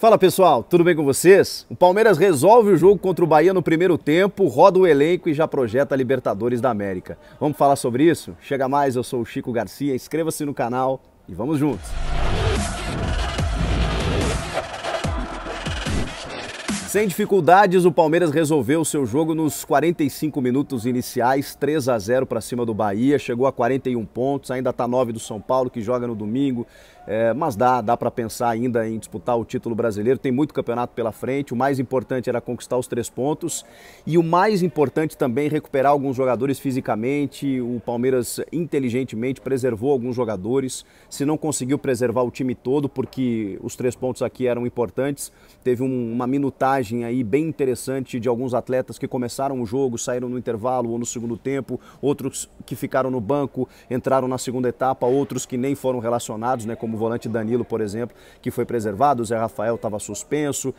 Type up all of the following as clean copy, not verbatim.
Fala pessoal, tudo bem com vocês? O Palmeiras resolve o jogo contra o Bahia no primeiro tempo, roda o elenco e já projeta a Libertadores da América. Vamos falar sobre isso? Chega mais, eu sou o Chico Garcia, inscreva-se no canal e vamos juntos! Sem dificuldades, o Palmeiras resolveu o seu jogo nos 45 minutos iniciais, 3-0 para cima do Bahia, chegou a 41 pontos, ainda está 9 do São Paulo, que joga no domingo, mas dá para pensar ainda em disputar o título brasileiro, tem muito campeonato pela frente, o mais importante era conquistar os 3 pontos e o mais importante também recuperar alguns jogadores fisicamente, o Palmeiras inteligentemente preservou alguns jogadores, se não conseguiu preservar o time todo, porque os 3 pontos aqui eram importantes, teve uma minutagem aí bem interessante de alguns atletas que começaram o jogo, saíram no intervalo ou no segundo tempo, outros que ficaram no banco, entraram na segunda etapa, outros que nem foram relacionados, né, como o volante Danilo, por exemplo, que foi preservado, o Zé Rafael estava suspenso.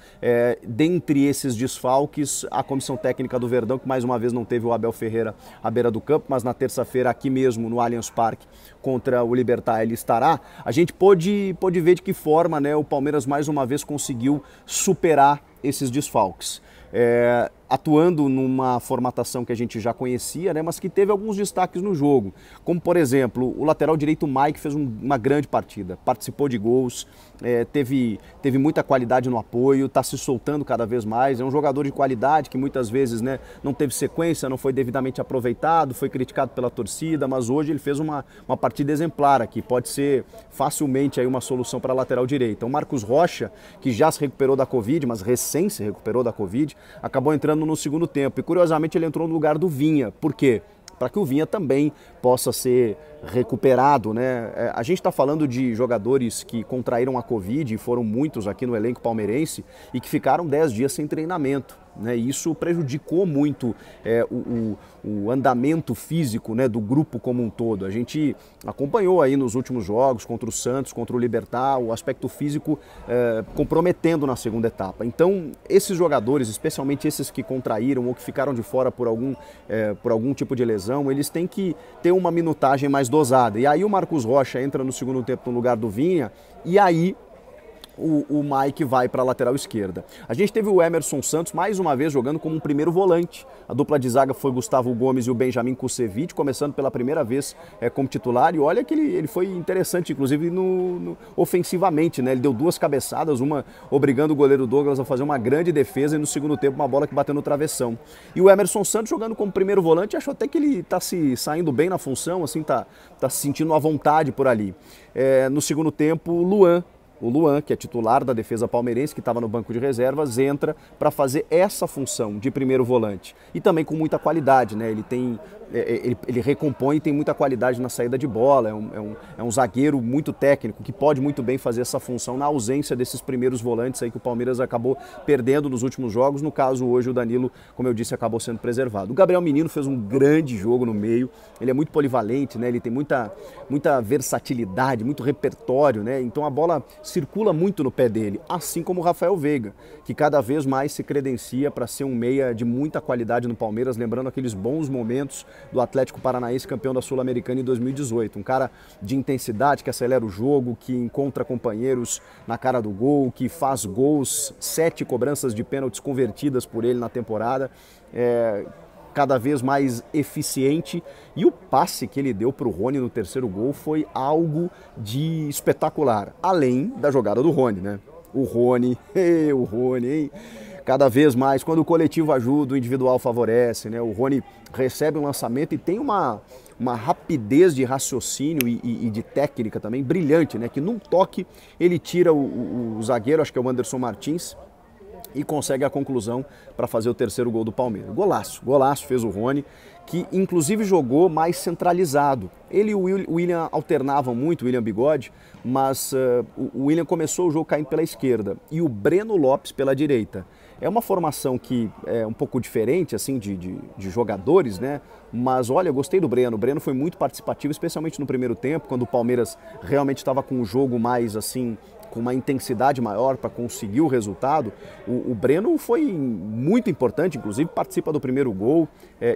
Dentre esses desfalques, a comissão técnica do Verdão, que mais uma vez não teve o Abel Ferreira à beira do campo, mas na terça-feira aqui mesmo no Allianz Parque contra o Libertad ele estará, a gente pôde ver de que forma, né, o Palmeiras mais uma vez conseguiu superar esses desfalques. Atuando numa formatação que a gente já conhecia, né, mas que teve alguns destaques no jogo, como por exemplo, o lateral direito Mike fez uma grande partida, participou de gols, teve muita qualidade no apoio, está se soltando cada vez mais, é um jogador de qualidade que muitas vezes, né, não teve sequência, não foi devidamente aproveitado, foi criticado pela torcida, mas hoje ele fez uma partida exemplar aqui, pode ser facilmente aí uma solução para a lateral direita. O Marcos Rocha, que já se recuperou da Covid, mas recém se recuperou da Covid, acabou entrando no segundo tempo e curiosamente ele entrou no lugar do Vinha. Por quê? Para que o Vinha também possa ser recuperado, né? A gente está falando de jogadores que contraíram a Covid, e foram muitos aqui no elenco palmeirense, e que ficaram 10 dias sem treinamento, né? Isso prejudicou muito o andamento físico, né, do grupo como um todo. A gente acompanhou aí nos últimos jogos, contra o Santos, contra o Libertad, o aspecto físico comprometendo na segunda etapa. Então, esses jogadores, especialmente esses que contraíram ou que ficaram de fora por algum tipo de lesão, eles têm que ter uma minutagem mais dosada. E aí o Marcos Rocha entra no segundo tempo no lugar do Vinha, e aí o Mike vai para a lateral esquerda. A gente teve o Emerson Santos mais uma vez jogando como um primeiro volante. A dupla de zaga foi Gustavo Gomes e o Benjamin Kusevich, começando pela primeira vez como titular. E olha que ele foi interessante, inclusive ofensivamente, né? Ele deu 2 cabeçadas, uma obrigando o goleiro Douglas a fazer uma grande defesa e no segundo tempo uma bola que bateu no travessão. E o Emerson Santos jogando como primeiro volante, acho até que ele está se saindo bem na função, assim, tá se sentindo à vontade por ali. No segundo tempo, o Luan, que é titular da defesa palmeirense, que estava no banco de reservas, entra para fazer essa função de primeiro volante. E também com muita qualidade, né? Ele recompõe e tem muita qualidade na saída de bola, é um zagueiro muito técnico, que pode muito bem fazer essa função na ausência desses primeiros volantes aí que o Palmeiras acabou perdendo nos últimos jogos. No caso, hoje o Danilo, como eu disse, acabou sendo preservado. O Gabriel Menino fez um grande jogo no meio, ele é muito polivalente, né? Ele tem muita versatilidade, muito repertório, né? Então a bola circula muito no pé dele, assim como o Rafael Veiga, que cada vez mais se credencia para ser um meia de muita qualidade no Palmeiras, lembrando aqueles bons momentos do Atlético Paranaense, campeão da Sul-Americana em 2018. Um cara de intensidade, que acelera o jogo, que encontra companheiros na cara do gol, que faz gols, 7 cobranças de pênaltis convertidas por ele na temporada. Cada vez mais eficiente, e o passe que ele deu para o Rony no terceiro gol foi algo de espetacular, além da jogada do Rony, né? O Rony, hein? Cada vez mais, quando o coletivo ajuda, o individual favorece, né? O Rony recebe um lançamento e tem uma rapidez de raciocínio e de técnica também brilhante, né? Que num toque ele tira o zagueiro, acho que é o Anderson Martins, e consegue a conclusão para fazer o terceiro gol do Palmeiras. Golaço fez o Rony, que inclusive jogou mais centralizado. Ele e o William alternavam muito, o William Bigode, mas o William começou o jogo caindo pela esquerda e o Breno Lopes pela direita. É uma formação que é um pouco diferente assim de jogadores, né? Mas olha, eu gostei do Breno. O Breno foi muito participativo, especialmente no primeiro tempo, quando o Palmeiras realmente estava com o jogo mais assim com uma intensidade maior para conseguir o resultado. O Breno foi muito importante, inclusive participa do primeiro gol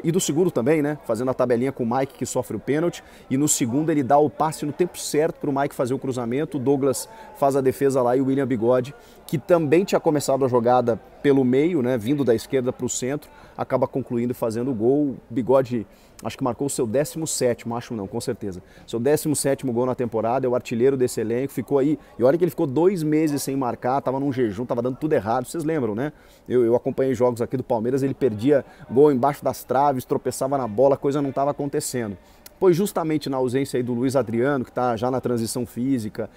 e do segundo também, né? Fazendo a tabelinha com o Mike, que sofre o pênalti, e no segundo ele dá o passe no tempo certo para o Mike fazer o cruzamento, o Douglas faz a defesa lá e o William Bigode, que também tinha começado a jogada pelo meio, né? Vindo da esquerda para o centro, acaba concluindo e fazendo o gol. Bigode acho que marcou o seu 17º, acho não, com certeza. Seu 17º gol na temporada, é o artilheiro desse elenco, ficou aí, e olha que ele ficou 2 meses sem marcar, tava num jejum, tava dando tudo errado, vocês lembram, né? Eu acompanhei jogos aqui do Palmeiras, ele perdia gol embaixo das traves, tropeçava na bola, a coisa não estava acontecendo. Pois justamente na ausência aí do Luiz Adriano, que está já na transição física,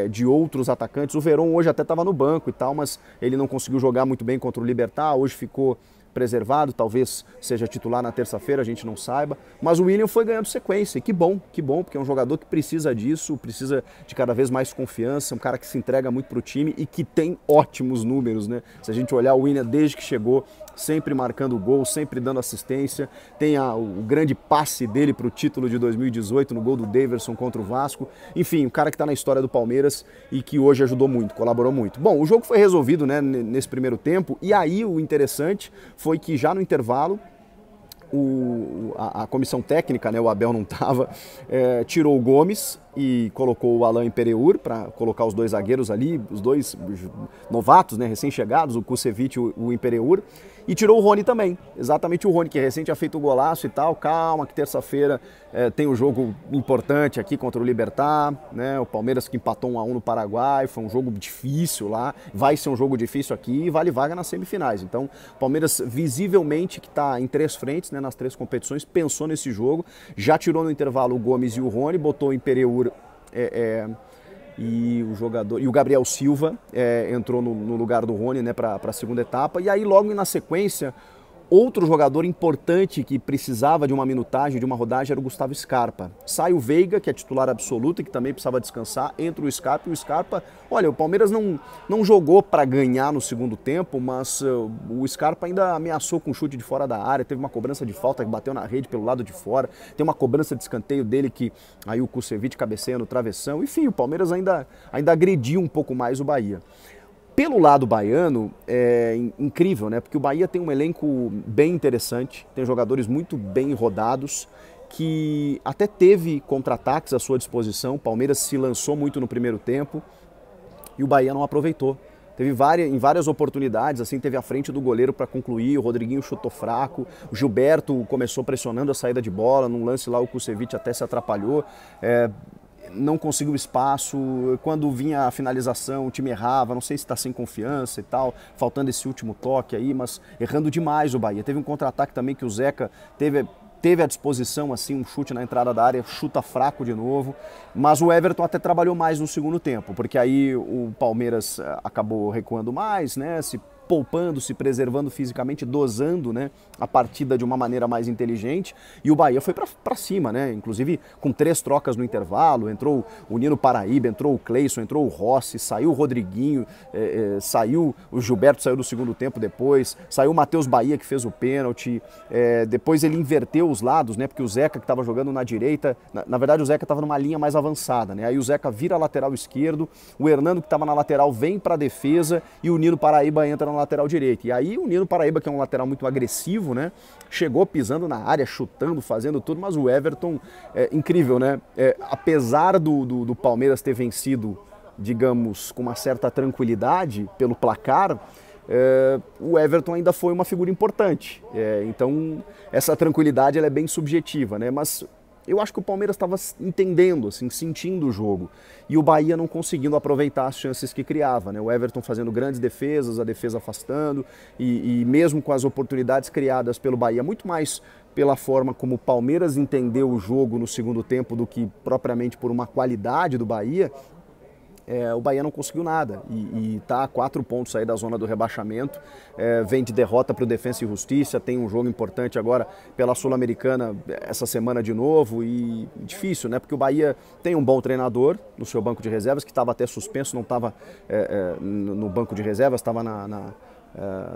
de outros atacantes, o Veron hoje até estava no banco e tal, mas ele não conseguiu jogar muito bem contra o Libertad, hoje ficou preservado, talvez seja titular na terça-feira, a gente não saiba, mas o William foi ganhando sequência, e que bom, porque é um jogador que precisa disso, precisa de cada vez mais confiança, um cara que se entrega muito para o time e que tem ótimos números, né? Se a gente olhar o William desde que chegou, sempre marcando gol, sempre dando assistência, tem o grande passe dele para o título de 2018 no gol do Daverson contra o Vasco, enfim, um cara que está na história do Palmeiras e que hoje ajudou muito, colaborou muito. Bom, o jogo foi resolvido, né, nesse primeiro tempo, e aí o interessante foi que já no intervalo a comissão técnica, né, o Abel não estava, tirou o Gomes e colocou o Alain Pereur para colocar os dois zagueiros ali, os dois novatos, né, recém-chegados, o Kusevich e o Pereur, e tirou o Rony também, exatamente o Rony, que recente tinha feito o golaço e tal. Calma que terça-feira tem um jogo importante aqui contra o Libertad, né, o Palmeiras que empatou 1-1 no Paraguai, foi um jogo difícil lá, vai ser um jogo difícil aqui e vale vaga nas semifinais. Então o Palmeiras visivelmente que está em 3 frentes, né, nas 3 competições, pensou nesse jogo, já tirou no intervalo o Gomes e o Rony, botou o Pereur e o Gabriel Silva entrou no lugar do Rony, né, para a segunda etapa, e aí logo na sequência outro jogador importante que precisava de uma minutagem, de uma rodagem, era o Gustavo Scarpa. Sai o Veiga, que é titular absoluto e que também precisava descansar, entra o Scarpa, e o Scarpa, olha, o Palmeiras não jogou para ganhar no segundo tempo, mas o Scarpa ainda ameaçou com um chute de fora da área, teve uma cobrança de falta que bateu na rede pelo lado de fora, tem uma cobrança de escanteio dele que aí o Kusevich cabeceia no travessão, enfim, o Palmeiras ainda agrediu um pouco mais o Bahia. Pelo lado baiano, é incrível, né? Porque o Bahia tem um elenco bem interessante, tem jogadores muito bem rodados, que até teve contra-ataques à sua disposição. O Palmeiras se lançou muito no primeiro tempo e o Bahia não aproveitou. Teve em várias oportunidades, assim, teve à frente do goleiro para concluir, o Rodriguinho chutou fraco, o Gilberto começou pressionando a saída de bola, num lance lá o Kusevich até se atrapalhou. Não conseguiu espaço, quando vinha a finalização o time errava, não sei se está sem confiança e tal, faltando esse último toque aí, mas errando demais o Bahia. Teve um contra-ataque também que o Zeca teve à disposição, assim, um chute na entrada da área, chuta fraco de novo, mas o Everton até trabalhou mais no segundo tempo, porque aí o Palmeiras acabou recuando mais, né, se poupando, se preservando fisicamente, dosando, né, a partida de uma maneira mais inteligente, e o Bahia foi para cima, né, inclusive com 3 trocas no intervalo, entrou o Nino Paraíba, entrou o Cleison, entrou o Rossi, saiu o Rodriguinho, saiu o Gilberto, saiu do segundo tempo depois, saiu o Matheus Bahia que fez o pênalti, depois ele inverteu os lados, né, porque o Zeca que estava jogando na direita, na verdade o Zeca estava numa linha mais avançada, né, aí o Zeca vira lateral esquerdo, o Hernando que estava na lateral vem para a defesa e o Nino Paraíba entra na lateral direito. E aí o Nino Paraíba, que é um lateral muito agressivo, né, chegou pisando na área, chutando, fazendo tudo, mas o Everton, incrível, né, apesar do Palmeiras ter vencido, digamos, com uma certa tranquilidade pelo placar, o Everton ainda foi uma figura importante. Então essa tranquilidade ela é bem subjetiva, né, mas eu acho que o Palmeiras estava entendendo, assim, sentindo o jogo. E o Bahia não conseguindo aproveitar as chances que criava, né? O Everton fazendo grandes defesas, a defesa afastando, e mesmo com as oportunidades criadas pelo Bahia, muito mais pela forma como o Palmeiras entendeu o jogo no segundo tempo do que propriamente por uma qualidade do Bahia, o Bahia não conseguiu nada e está a 4 pontos aí da zona do rebaixamento, vem de derrota para o Defensa e Justiça, tem um jogo importante agora pela Sul-Americana essa semana de novo e difícil, né? Porque o Bahia tem um bom treinador no seu banco de reservas, que estava até suspenso, não estava no banco de reservas, estava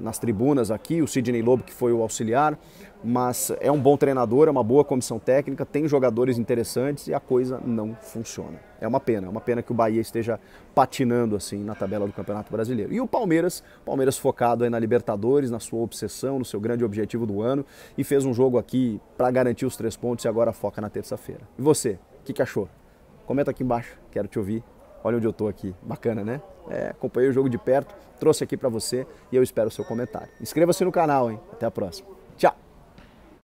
nas tribunas aqui, o Sidney Lobo, que foi o auxiliar, mas é um bom treinador, é uma boa comissão técnica, tem jogadores interessantes e a coisa não funciona. É uma pena que o Bahia esteja patinando assim na tabela do Campeonato Brasileiro. E o Palmeiras focado aí na Libertadores, na sua obsessão, no seu grande objetivo do ano, e fez um jogo aqui para garantir os 3 pontos e agora foca na terça-feira. E você, o que achou? Comenta aqui embaixo, quero te ouvir. Olha onde eu tô aqui, bacana, né? Acompanhei o jogo de perto, trouxe aqui para você e eu espero o seu comentário. Inscreva-se no canal, hein? Até a próxima.